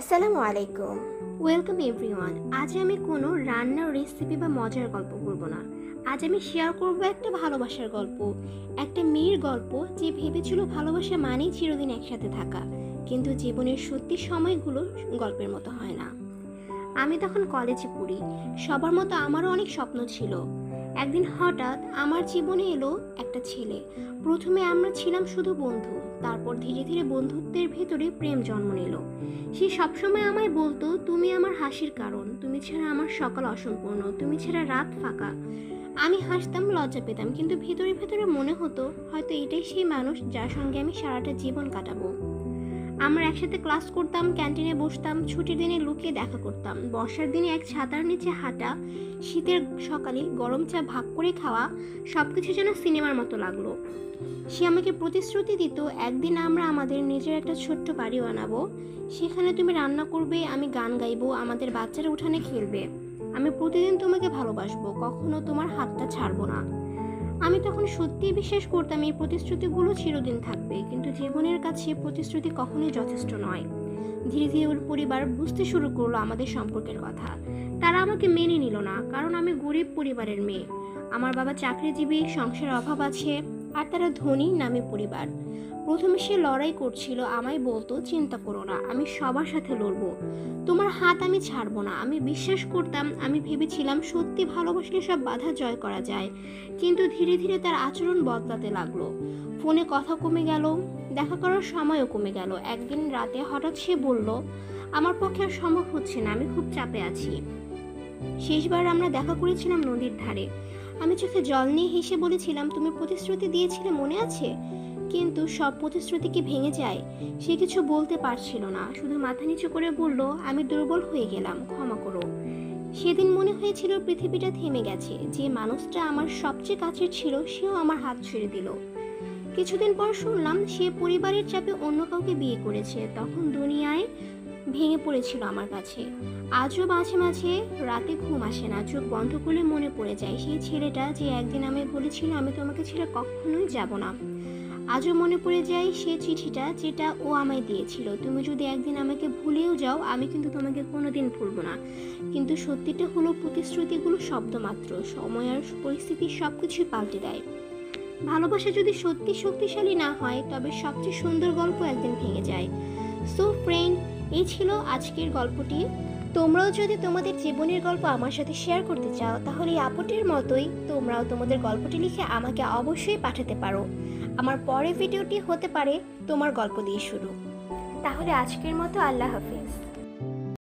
আসসালামু আলাইকুম। Welcome everyone. আজ আমি কোনো রান্নার রেসিপি বা মজার গল্প করব না। আজ আমি শেয়ার করব একটা ভালোবাসার গল্প। একটা মেয়ের গল্প যে ভেবেছিল ভালোবাসা মানেই চিরদিন একসাথে থাকা, কিন্তু জীবনের সত্যি সময়গুলো গল্পের মতো হয় না। আমি তখন কলেজে পড়ি। সবার মতো আমারও অনেক স্বপ্ন ছিল। একদিন হঠাৎ আমার জীবনে এলো একটা ছেলে। প্রথমে আমরা ছিলাম শুধু বন্ধু, তারপর ধীরে ধীরে বন্ধুত্বের ভেতরে প্রেম জন্ম নিল। সে সবসময় আমায় বলতো, তুমি আমার হাসির কারণ, তুমি ছাড়া আমার সকাল অসম্পূর্ণ, তুমি ছাড়া রাত ফাঁকা। আমি হাসতাম, লজ্জা পেতাম, কিন্তু ভেতরে ভেতরে মনে হতো হয়তো এটাই সেই মানুষ যার সঙ্গে আমি সারাটা জীবন কাটাবো। আমরা একসাথে ক্লাস করতাম, ক্যান্টিনে বসতাম, ছুটির দিনে লুকিয়ে দেখা করতাম, বর্ষার দিনে এক ছাতার নিচে হাঁটা, শীতের সকালে গরম চা ভাগ করে খাওয়া, সবকিছু যেন সিনেমার মতো লাগলো। সে আমাকে প্রতিশ্রুতি দিত, একদিন আমরা আমাদের নিজের একটা ছোট্ট বাড়ি বানাবো, সেখানে তুমি রান্না করবে, আমি গান গাইবো, আমাদের বাচ্চারা উঠানে খেলবে। আমি প্রতিদিন তোমাকে ভালোবাসবো, কখনো তোমার হাতটা ছাড়বো না। আমি তখন সত্যিই বিশ্বাস করতাম এই প্রতিশ্রুতিগুলো চিরদিন থাকবে, কিন্তু জীবনের কাছে প্রতিশ্রুতি কখনোই যথেষ্ট নয়। ধীরে ধীরে ওর পরিবার বুঝতে শুরু করলো আমাদের সম্পর্কের কথা। তারা আমাকে মেনে নিল না, কারণ আমি গরিব পরিবারের মেয়ে। আমার বাবা চাকরিজীবী, সংসারের অভাব আছে, আর তারা ধনী নামী পরিবার। প্রথমে সে লড়াই করছিল, আমায় বলতো, চিন্তা করো না, আমি সবার সাথে লড়বো, তোমার হাত আমি ছাড়বো না। আমি বিশ্বাস করতাম, আমি ভেবেছিলাম সত্যি ভালোবাসলে সব বাধা জয় করা যায়। কিন্তু ধীরে ধীরে তার আচরণ বদলাতে লাগলো। ফোনে কথা কমে গেল, দেখা করার সময়ও কমে গেল। একদিন রাতে হঠাৎ সে বলল, আমার পক্ষে আর সম্ভব হচ্ছে না, আমি খুব চাপে আছি। শেষবার আমরা দেখা করেছিলাম নদীর ধারে। আমি চোখে জল নিয়ে হেসে বলেছিলাম, তুমি প্রতিশ্রুতি দিয়েছিলে মনে আছে? কিন্তু সব প্রতিশ্রুতি কি ভেঙে যায়? সে কিছু বলতে পারছিল না, শুধু মাথা নিচু করে বলল, আমি দুর্বল হয়ে গেলাম, ক্ষমা করো। সেদিন মনে হয়েছিল পৃথিবীটা থেমে গেছে। যে মানুষটা আমার সবচেয়ে কাছের ছিল, সেও আমার হাত ছেড়ে দিল। কিছুদিন পর শুনলাম সে পরিবারের চাপে অন্য কাউকে বিয়ে করেছে। তখন দুনিয়ায় ভেঙে পড়েছিল আমার কাছে। আজও মাঝে মাঝে রাতে ঘুম আসে না, চোখ বন্ধ করলে মনে পড়ে যায় সেই ছেলেটা যে একদিন আমায় বলেছিল, আমি তোমাকে ছেড়ে কখনোই যাব না। আজও মনে পড়ে যায় সে চিঠিটা যেটা ও আমায় দিয়েছিল, তুমি যদি একদিন আমাকে ভুলেও যাও, আমি কিন্তু তোমাকে কোনোদিন ভুলবো না। কিন্তু সত্যিটা হলো, প্রতিশ্রুতিগুলো শব্দ মাত্র, সময় আর পরিস্থিতি সবকিছুই পাল্টে দেয়। ভালোবাসা যদি সত্যি শক্তিশালী না হয়, তবে সবচেয়ে সুন্দর গল্প একদিন ভেঙে যায়। সো ফ্রেন্ড, এই ছিল আজকের গল্পটি। তোমরাও যদি তোমাদের জীবনের গল্প আমার সাথে শেয়ার করতে চাও, তাহলে এই আপুটির মতোই তোমরাও তোমাদের গল্পটি লিখে আমাকে অবশ্যই পাঠাতে পারো। আমার পরের ভিডিওটি হতে পারে তোমার গল্প দিয়ে শুরু। তাহলে আজকের মতো আল্লাহ হাফেজ।